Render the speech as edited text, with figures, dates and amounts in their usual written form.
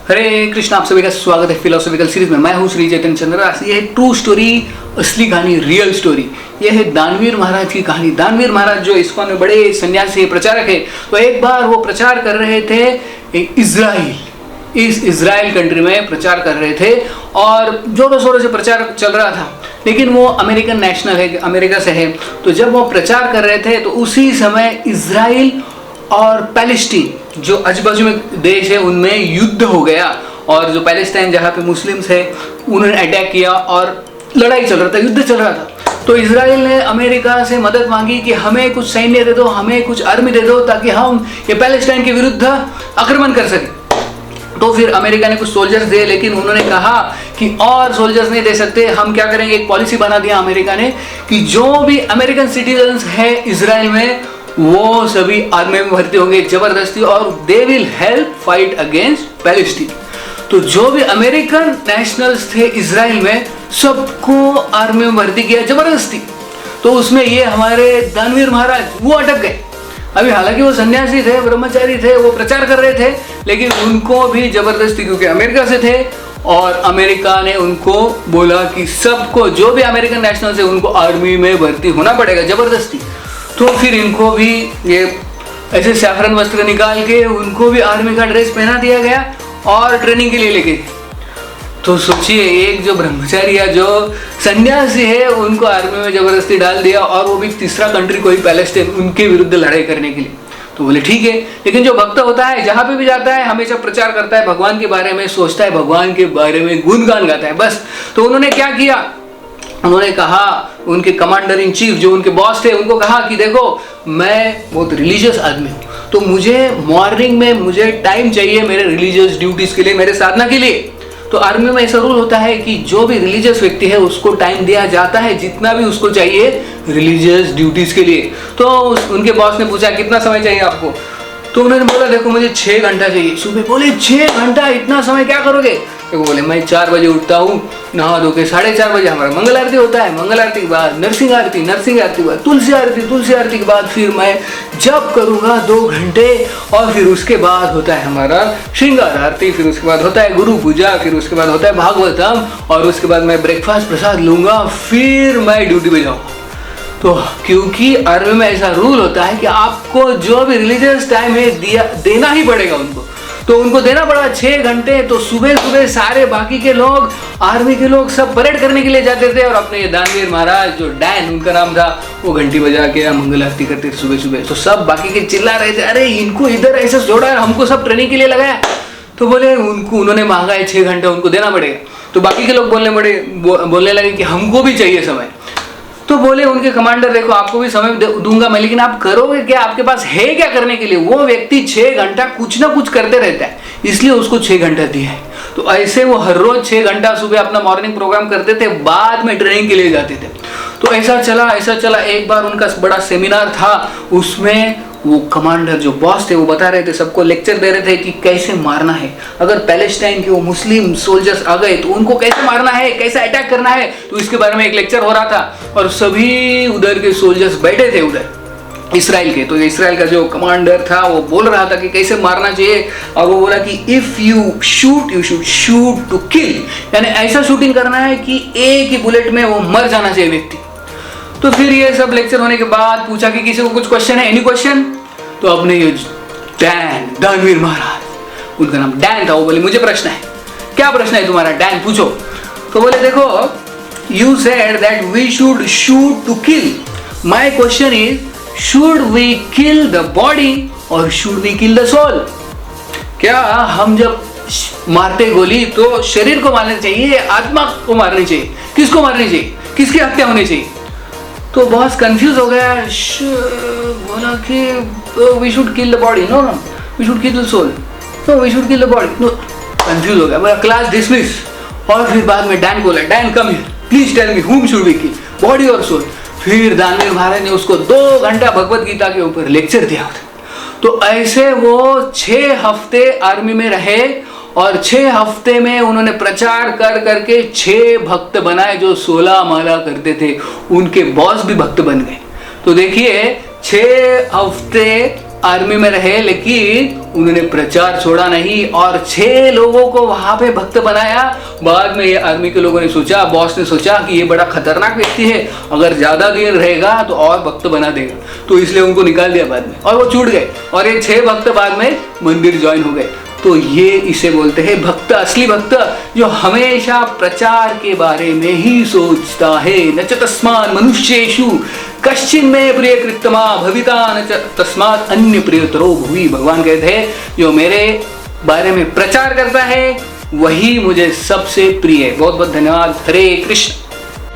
हरे कृष्ण, आप सभी का स्वागत है फिलोसॉफिकल सीरीज में। मैं हूं श्री चैतन्य चंद्र। ये है ट्रू स्टोरी, असली कहानी, रियल स्टोरी। ये है दानवीर महाराज की कहानी। दानवीर महाराज जो इस्कॉन में बड़े सन्यासी प्रचारक है, तो एक बार वो प्रचार कर रहे थे इज़राइल कंट्री में प्रचार कर रहे थे और जोरों शोरों से प्रचार चल रहा था। लेकिन वो अमेरिकन नेशनल है, अमेरिका से है। तो जब वो प्रचार कर रहे थे तो उसी समय इज़राइल और पैलेस्टीन जो आजू बाजू में देश है उनमें युद्ध हो गया और जो पैलेस्टाइन जहाँ पे मुस्लिम्स है उन्होंने अटैक किया और लड़ाई चल रहा था, युद्ध चल रहा था। तो इजराइल ने अमेरिका से मदद मांगी कि हमें कुछ सैन्य दे दो, हमें कुछ आर्मी दे दो ताकि हम ये पैलेस्टाइन के विरुद्ध आक्रमण कर सकें। तो फिर अमेरिका ने कुछ सोल्जर्स दिए, लेकिन उन्होंने कहा कि और सोल्जर्स नहीं दे सकते, हम क्या करेंगे। एक पॉलिसी बना दिया अमेरिका ने कि जो भी अमेरिकन सिटीजन्स है इजराइल में वो सभी आर्मी में भर्ती होंगे जबरदस्ती और they will help fight against Palestine. तो जो भी अमेरिकन नेशनल्स थे इजराइल में सबको आर्मी में भर्ती किया जबरदस्ती। तो उसमें ये हमारे दानवीर महाराज वो अटक गए। अभी हालांकि वो सन्यासी थे, ब्रह्मचारी थे, वो प्रचार कर रहे थे, लेकिन उनको भी जबरदस्ती, क्योंकि अमेरिका से थे और अमेरिका ने उनको बोला कि सबको जो भी अमेरिकन नेशनल्स है उनको आर्मी में भर्ती होना पड़ेगा जबरदस्ती। तो फिर इनको भी ये ऐसे सैफरन वस्त्र निकाल के उनको भी आर्मी का ड्रेस पहना दिया गया और ट्रेनिंग के लिए लेके। तो सोचिए, एक जो ब्रह्मचारी या जो सन्यासी है उनको आर्मी में जबरदस्ती डाल दिया और वो भी तीसरा कंट्री कोई पैलेस्टाइन, उनके विरुद्ध लड़ाई करने के लिए। तो बोले ठीक है। लेकिन जो भक्त होता है जहाँ पे भी जाता है हमेशा प्रचार करता है, भगवान के बारे में सोचता है, भगवान के बारे में गुणगान गाता है बस। तो उन्होंने क्या किया, उन्होंने कहा, उनके कमांडर इन चीफ जो उनके बॉस थे उनको कहा कि देखो मैं बहुत रिलीजियस आदमी हूँ, तो मुझे मॉर्निंग में मुझे टाइम चाहिए मेरे रिलीजियस ड्यूटीज के लिए, मेरे साधना के लिए। तो आर्मी में ऐसा रूल होता है कि जो भी रिलीजियस व्यक्ति है उसको टाइम दिया जाता है जितना भी उसको चाहिए रिलीजियस ड्यूटीज के लिए। तो उनके बॉस ने पूछा कितना समय चाहिए आपको। तो उन्होंने बोला देखो मुझे 6 घंटा चाहिए। सुबह बोले 6 घंटा, इतना समय क्या करोगे। तो बोले मैं 4 बजे उठता हूँ, नहा धो के 4:30 बजे हमारा मंगल आरती होता है, मंगल आरती के बाद नरसिंह आरती, नरसिंह आरती के बाद तुलसी आरती, तुलसी आरती के बाद फिर मैं जप करूँगा 2 घंटे और फिर उसके बाद होता है हमारा श्रृंगार आरती, फिर उसके बाद होता है गुरु पूजा, फिर उसके बाद होता है भागवतम और उसके बाद मैं ब्रेकफास्ट प्रसाद लूँगा, फिर मैं ड्यूटी पे जाऊँगा। तो क्योंकि आर्मी में ऐसा रूल होता है कि आपको जो भी रिलीजियस टाइम है देना ही पड़ेगा उनको। तो उनको देना पड़ा 6 घंटे। तो सुबह सुबह सारे बाकी के लोग, आर्मी के लोग सब परेड करने के लिए जाते थे और अपने ये दानवीर महाराज जो डैन उनका नाम था वो घंटी बजा के मंगल आरती करते थे सुबह सुबह। तो सब बाकी के चिल्ला रहे थे, अरे इनको इधर ऐसा जोड़ा है, हमको सब ट्रेनिंग के लिए लगाया। तो बोले उन्होंने मांगा है 6 घंटे उनको देना पड़ेगा। तो बाकी के लोग बोलने लगे कि हमको भी चाहिए समय। तो बोले उनके कमांडर देखो आपको भी समय दूंगा मैं, लेकिन आप करोगे क्या, आपके पास है क्या करने के लिए। वो व्यक्ति 6 घंटा कुछ ना कुछ करते रहता है, इसलिए उसको 6 घंटा दिया है। तो ऐसे वो हर रोज 6 घंटा सुबह अपना मॉर्निंग प्रोग्राम करते थे, बाद में ट्रेनिंग के लिए जाते थे। तो ऐसा चला। एक बार उनका बड़ा सेमिनार था, उसमें वो कमांडर जो बॉस थे वो बता रहे थे, सबको लेक्चर दे रहे थे कि कैसे मारना है। अगर पैलेस्टाइन के वो मुस्लिम सोल्जर्स आ गए तो उनको कैसे मारना है, कैसे अटैक करना है। तो इसके बारे में एक लेक्चर हो रहा था और सभी उधर के सोल्जर्स बैठे थे उधर इजराइल के। तो इजराइल का जो कमांडर था वो बोल रहा था कि कैसे मारना चाहिए और वो बोला कि if you shoot you should shoot to kill, यानी ऐसा शूटिंग करना है कि एक ही बुलेट में वो मर जाना चाहिए व्यक्ति। तो फिर ये सब लेक्चर होने के बाद पूछा कि किसी को कुछ क्वेश्चन है, एनी क्वेश्चन। तो अपने ये दानवीर महाराज, उनका नाम डैन था, वो बोले मुझे प्रश्न है। क्या प्रश्न है तुम्हारा डैन, पूछो। तो बोले देखो you said that we should shoot to kill, my question is should we kill the body और should we kill the soul. क्या हम जब मारते गोली तो शरीर को मारना चाहिए, आत्मा को मारनी चाहिए, किसको मारनी चाहिए, किसकी हत्या होनी चाहिए। तो बहुत कंफ्यूज हो गया, बोला कि we should kill the body, no we should kill the soul, no we should kill the body, no. Confuse हो गया, बोला क्लास डिसमिस। और फिर बाद में डैन बोला, Dan come here, please tell me whom should we kill, body और soul. फिर दानवीर महाराज ने उसको 2 घंटा भगवत गीता के ऊपर लेक्चर दिया। तो ऐसे वो 6 हफ्ते आर्मी में रहे और 6 हफ्ते में उन्होंने प्रचार कर करके 6 भक्त बनाए जो 16 माला करते थे, उनके बॉस भी भक्त बन गए। तो देखिए 6 हफ्ते आर्मी में रहे, लेकिन उन्होंने प्रचार छोड़ा नहीं और 6 लोगों को वहां पे भक्त बनाया। बाद में ये आर्मी के लोगों ने सोचा, बॉस ने सोचा कि ये बड़ा खतरनाक व्यक्ति है, अगर ज्यादा दिन रहेगा तो और भक्त बना देगा, तो इसलिए उनको निकाल दिया बाद में, और वो छूट गए और ये 6 भक्त बाद में मंदिर ज्वाइन हो गए। तो ये इसे बोलते हैं भक्त, असली भक्त, जो हमेशा प्रचार के बारे में ही सोचता है। न च तस्मात् मनुष्येषु कश्चिन में प्रिय कृत्तमा भविता न च तस्मात् अन्य प्रियतरो भुवि। भगवान कहते हैं जो मेरे बारे में प्रचार करता है वही मुझे सबसे प्रिय है। बहुत बहुत धन्यवाद। हरे कृष्ण।